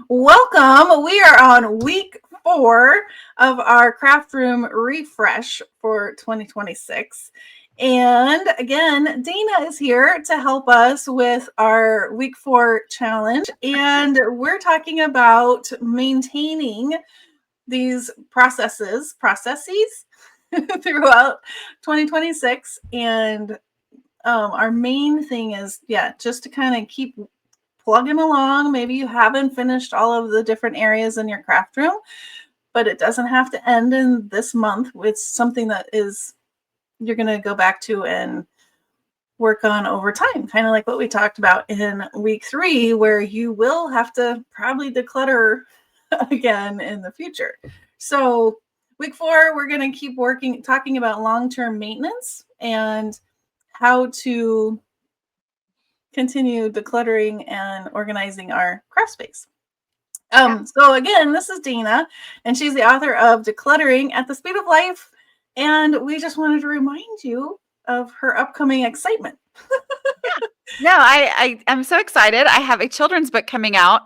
Welcome. We are on week 4 of our craft room refresh for 2026. And again, Dana is here to help us with our week 4 challenge. And we're talking about maintaining these processes throughout 2026. And our main thing is, just to kind of keep plugging along. Maybe you haven't finished all of the different areas in your craft room, but it doesn't have to end in this month. It's something that you're going to go back to and work on over time, kind of like what we talked about in week 3, where you will have to probably declutter again in the future. So week 4, we're going to keep talking about long-term maintenance and how to continue decluttering and organizing our craft space. So again, this is Dana, and she's the author of Decluttering at the Speed of Life. And we just wanted to remind you of her upcoming excitement. No, I'm so excited. I have a children's book coming out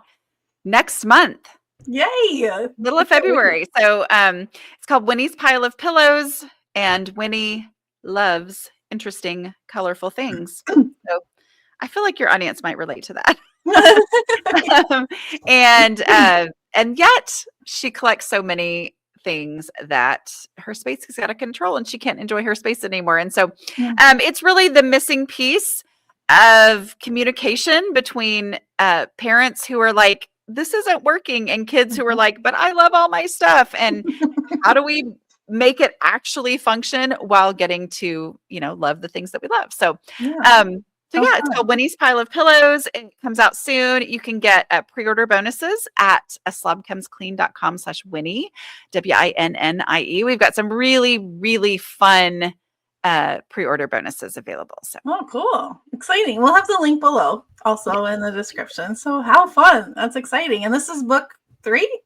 next month. Yay! Middle of February. So it's called Winnie's Pile of Pillows, and Winnie loves interesting, colorful things. So I feel like your audience might relate to that. And yet she collects so many things that her space is out of control and she can't enjoy her space anymore. And so it's really the missing piece of communication between parents who are like, this isn't working, and kids who are like, but I love all my stuff. And how do we make it actually function while getting to, love the things that we love? So, it's called Winnie's Pile of Pillows. It comes out soon. You can get pre-order bonuses at aslobcomesclean.com/Winnie, WINNIE. We've got some really, really fun pre-order bonuses available. So, cool. Exciting. We'll have the link below also in the description. So how fun. That's exciting. And this is book 3?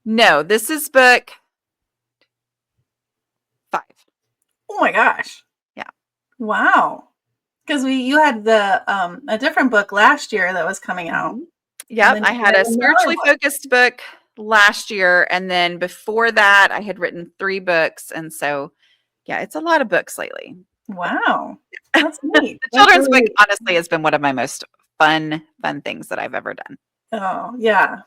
No, this is book 5. Oh my gosh. Yeah. Wow. Because you had a different book last year that was coming out. Yep, I had a spiritually focused book last year, and then before that, I had written 3 books, and so it's a lot of books lately. Wow, that's neat. The children's book, honestly, has been one of my most fun things that I've ever done. Oh yeah,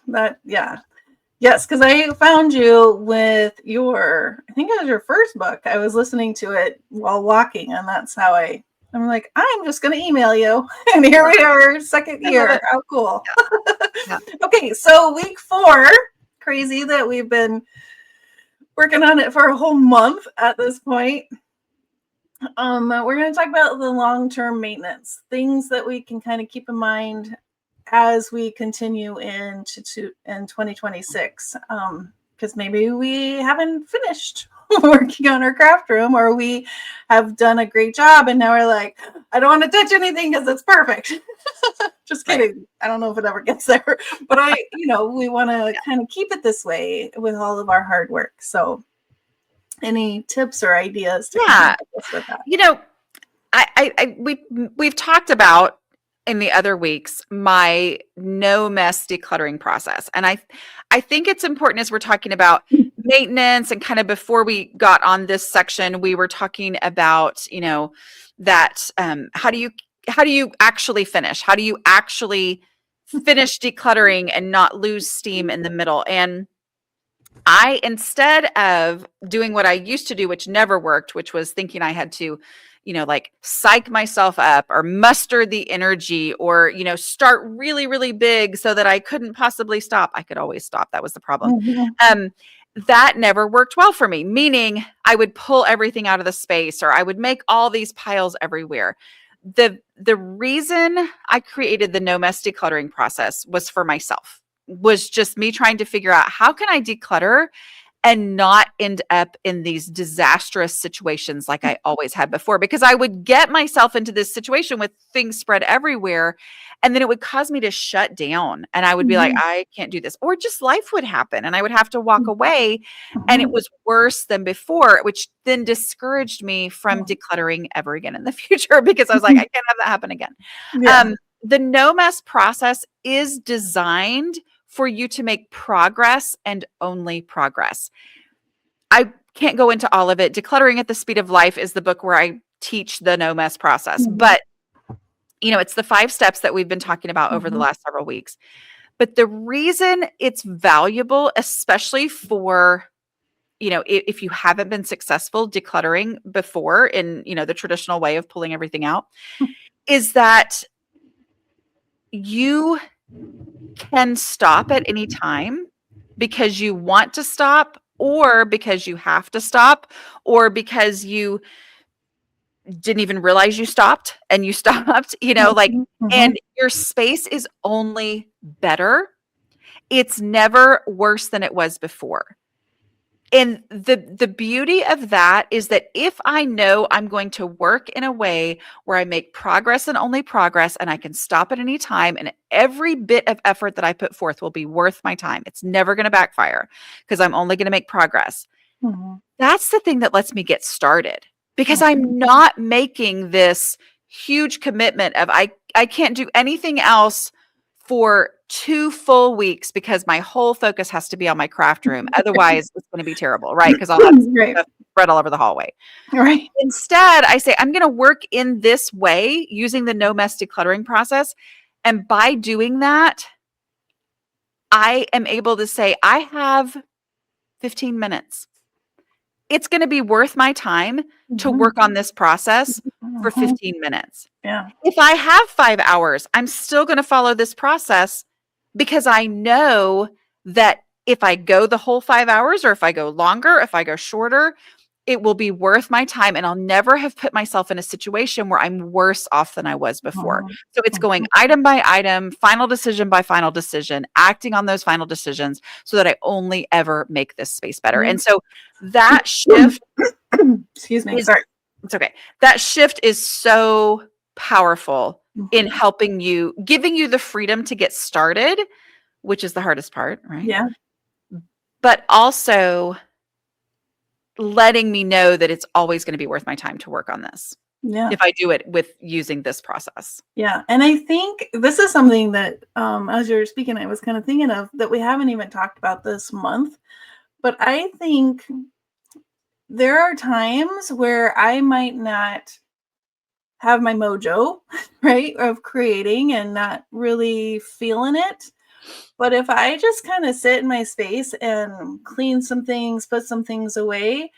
yes, because I found you with I think it was your first book. I was listening to it while walking, and that's how I'm like, I'm just going to email you. And here we are, second year. How cool. Yeah. Okay, so week 4, crazy that we've been working on it for a whole month at this point. We're going to talk about the long-term maintenance, things that we can kind of keep in mind as we continue in 2026. Because maybe we haven't finished working on our craft room, or we have done a great job and now we're like, I don't want to touch anything because it's perfect. Just kidding. Right. I don't know if it ever gets there, but we want to kind of keep it this way with all of our hard work. So any tips or ideas to kind of help us with that? We've talked about in the other weeks my no mess decluttering process, and I think it's important as we're talking about maintenance, and kind of before we got on this section, we were talking about that how do you actually finish? How do you actually finish decluttering and not lose steam in the middle? And instead of doing what I used to do, which never worked, which was thinking I had to, like psych myself up or muster the energy or, start really, really big so that I couldn't possibly stop. I could always stop. That was the problem. Mm-hmm. That never worked well for me, meaning I would pull everything out of the space, or I would make all these piles everywhere. The reason I created the no mess decluttering process was for myself. Was just me trying to figure out, how can I declutter and not end up in these disastrous situations like I always had before? Because I would get myself into this situation with things spread everywhere, and then it would cause me to shut down, and I would be like, I can't do this, or just life would happen and I would have to walk away, and it was worse than before, which then discouraged me from decluttering ever again in the future, because I was like, I can't have that happen again. The no mess process is designed for you to make progress and only progress. I can't go into all of it. Decluttering at the Speed of Life is the book where I teach the no mess process. Mhm. But, it's the 5 steps that we've been talking about over the Mhm. last several weeks. But the reason it's valuable, especially for, if you haven't been successful decluttering before in, the traditional way of pulling everything out, is that you can stop at any time because you want to stop, or because you have to stop, or because you didn't even realize you stopped and you stopped, Mhm. Mhm. and your space is only better. It's never worse than it was before. And the beauty of that is that if I know I'm going to work in a way where I make progress and only progress, and I can stop at any time, and every bit of effort that I put forth will be worth my time. It's never going to backfire because I'm only going to make progress. Mhm. That's the thing that lets me get started, because Mhm. I'm not making this huge commitment of I can't do anything else for 2 full weeks because my whole focus has to be on my craft room. Otherwise, it's going to be terrible, right? Because I'll have Right. stuff spread all over the hallway. Right. Instead, I say I'm going to work in this way using the no mess decluttering process. And by doing that, I am able to say I have 15 minutes. It's going to be worth my time to Mhm. work on this process for Mhm. 15 minutes. Yeah. If I have 5 hours, I'm still going to follow this process because I know that if I go the whole 5 hours, or if I go longer, if I go shorter, it will be worth my time, and I'll never have put myself in a situation where I'm worse off than I was before. Mhm. So it's going Mhm. item by item, final decision by final decision, acting on those final decisions so that I only ever make this space better. Yeah. And so that shift Excuse me. is Sorry. it's okay. That shift is so powerful in Mhm. helping you, giving you the freedom to get started, which is the hardest part, right? Yeah. But also letting me know that it's always going to be worth my time to work on this Yeah. if I do it with using this process. Yeah. And I think this is something that, as you're speaking, I was kind of thinking of that we haven't even talked about this month. But I think there are times where I might not have my mojo, right, of creating and not really feeling it. But if I just kind of sit in my space and clean some things, put some things away,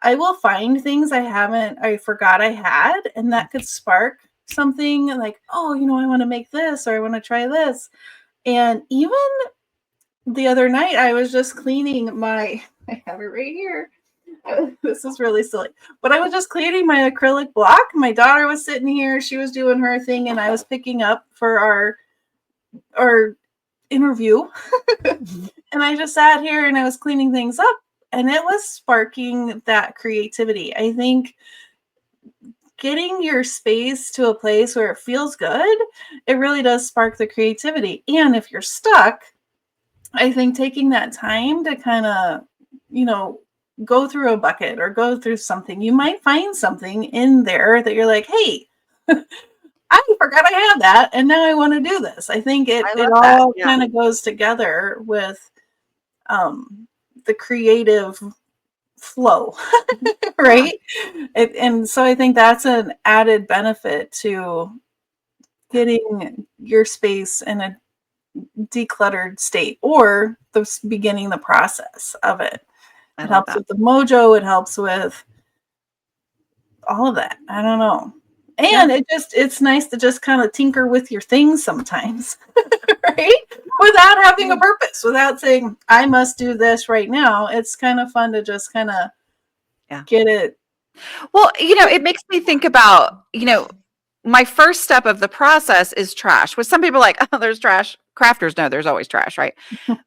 I will find things I forgot I had, and that could spark something like, oh, I want to make this or I want to try this. And even the other night, I was just cleaning I have it right here. This is really silly, but I was just cleaning my acrylic block. My daughter was sitting here, she was doing her thing, and I was picking up for our interview. Mhm. And I just sat here and I was cleaning things up, and it was sparking that creativity. I think getting your space to a place where it feels good, it really does spark the creativity. And if you're stuck, I think taking that time to kind of, you know, go through a bucket or go through something, you might find something in there that you're like, hey, I forgot I had that, and now I want to do this. I think it I it love that. all Yeah. kind of goes together with the creative flow, Yeah. right? And so I think that's an added benefit to getting your space in a decluttered state, or beginning the process of it. I It love helps that. with the mojo. It helps with all of that. I don't know. Yeah. And it's nice to just kind of tinker with your things sometimes, right? Without having a purpose, without saying, I must do this right now. It's kind of fun to just kind of Yeah. get it. Well, it makes me think about, my first step of the process is trash. With some people like, oh, there's trash. Crafters know there's always trash, right?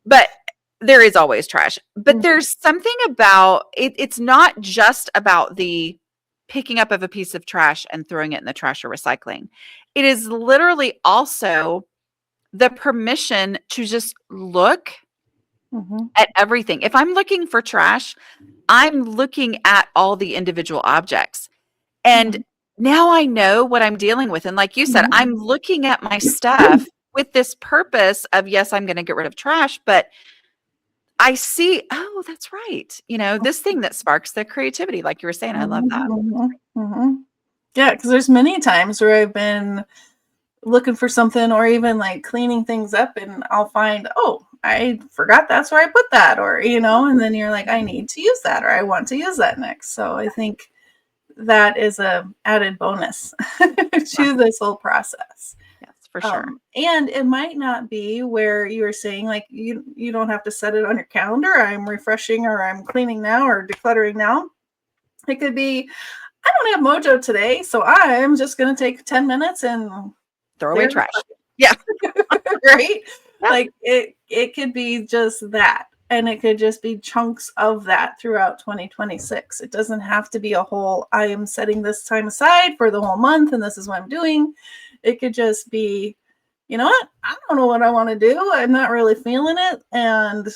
But there is always trash. But there's something about it. It's not just about the picking up of a piece of trash and throwing it in the trash or recycling. It is literally also the permission to just look Mhm. at everything. If I'm looking for trash, I'm looking at all the individual objects. And Mhm. now I know what I'm dealing with. And like you said, Mhm. I'm looking at my stuff with this purpose of, yes, I'm going to get rid of trash, but I see, oh, that's right. This thing that sparks the creativity, like you were saying, I love Mhm, that. mhm, mhm. Yeah, because there's many times where I've been looking for something or even like cleaning things up and I'll find, oh, I forgot that's where I put that, or and then you're like, I need to use that or I want to use that next. So I think that is a added bonus Yeah. to this whole process. Yes, for sure. And it might not be where you were saying like you don't have to set it on your calendar. I'm refreshing or I'm cleaning now or decluttering now. It could be I don't have mojo today, so I'm just going to take 10 minutes and Throw away there's a trash. Yeah. right? Yep. Like it could be just that. And it could just be chunks of that throughout 2026. It doesn't have to be a whole, I am setting this time aside for the whole month and this is what I'm doing. It could just be, you know what? I don't know what I want to do. I'm not really feeling it. And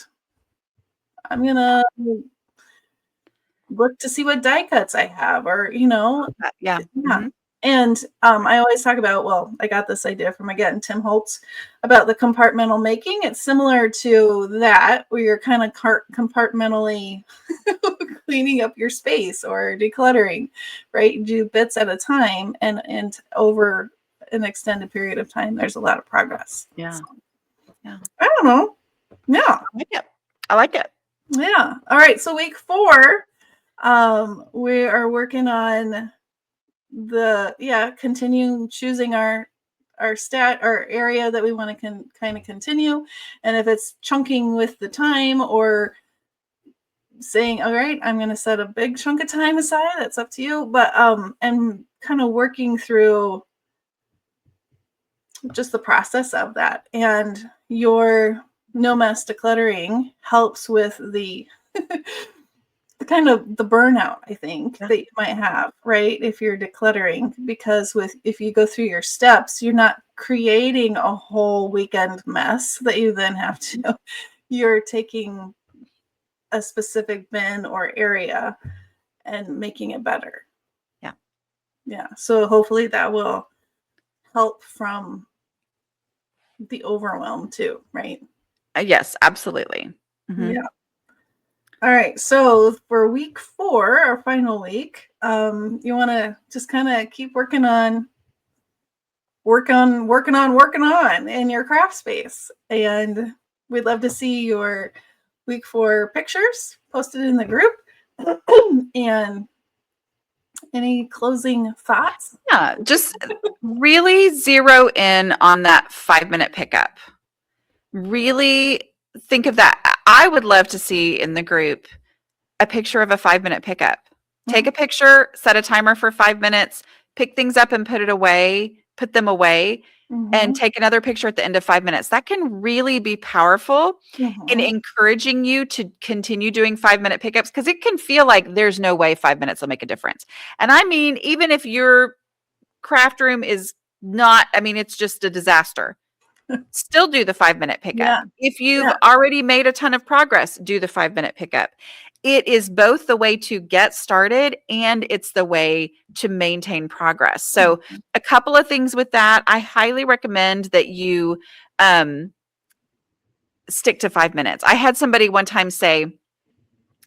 I'm gonna look to see what die cuts I have, or Yeah. yeah. And I always talk about, well, I got this idea from again Tim Holtz about the compartmental making. It's similar to that, where you're kind of compartmentally cleaning up your space or decluttering, right? You do bits at a time, and over an extended period of time, there's a lot of progress. Yeah. So, Yeah. I don't know. Yeah. I like it. I like it. Yeah. All right. So week 4, we are working on continue choosing our area that we want to kind of continue, and if it's chunking with the time or saying, all right, I'm going to set a big chunk of time aside, that's up to you, but and kind of working through just the process of that. And your no mess decluttering helps with the the kind of the burnout, I think, that you might have, right? If you're decluttering, because if you go through your steps, you're not creating a whole weekend mess that you then have to, you're taking a specific bin or area and making it better. Yeah. Yeah. So hopefully that will help from the overwhelm too, right? Yes, absolutely. Mm-hmm. Yeah. All right. So for week 4, our final week, you want to just kind of keep working on in your craft space. And we'd love to see your week 4 pictures posted in the group. And any closing thoughts? Yeah, just really zero in on that 5-minute pickup. Really think of that. I would love to see in the group a picture of a 5-minute pickup. Take a picture, set a timer for 5 minutes, pick things up and put them away, and take another picture at the end of 5 minutes. That can really be powerful in encouraging you to continue doing 5-minute pickups, because it can feel like there's no way 5 minutes will make a difference. And I mean, even if your craft room is not, I mean, it's just a disaster, still do the 5-minute pickup. Yeah. If you've Yeah. already made a ton of progress, do the 5-minute pickup. It is both the way to get started and it's the way to maintain progress. So a couple of things with that, I highly recommend that you stick to 5 minutes. I had somebody one time say,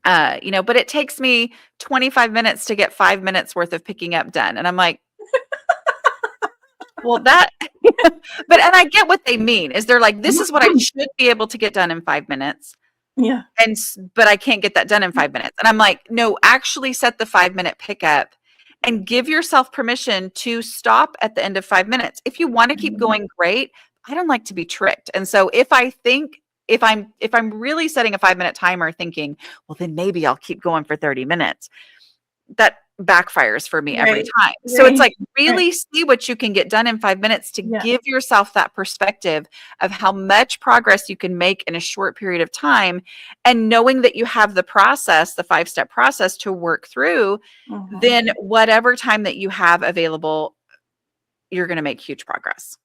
but it takes me 25 minutes to get 5 minutes worth of picking up done. And I'm like, well, but, and I get what they mean is they're like, this is what I should be able to get done in 5 minutes. Yeah. But I can't get that done in 5 minutes. And I'm like, no, actually set the 5-minute pickup and give yourself permission to stop at the end of 5 minutes. If you want to keep going, great. I don't like to be tricked. And so if I'm really setting a 5-minute timer thinking, well, then maybe I'll keep going for 30 minutes, that backfires for me every time. So it's like really see what you can get done in 5 minutes to give yourself that perspective of how much progress you can make in a short period of time, and knowing that you have the process, the 5-step process to work through, then whatever time that you have available, you're going to make huge progress.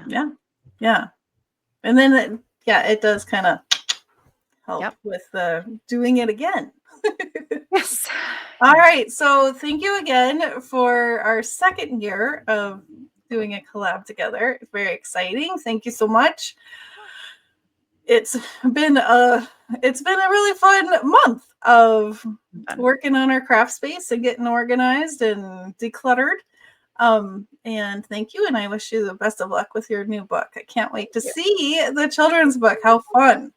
Yeah. And then it does kind of help with doing it again. Yes. All right. So thank you again for our second year of doing a collab together. It's very exciting. Thank you so much. It's been a really fun month of working on our craft space and getting organized and decluttered. And thank you. And I wish you the best of luck with your new book. I can't wait to see the children's book. How fun.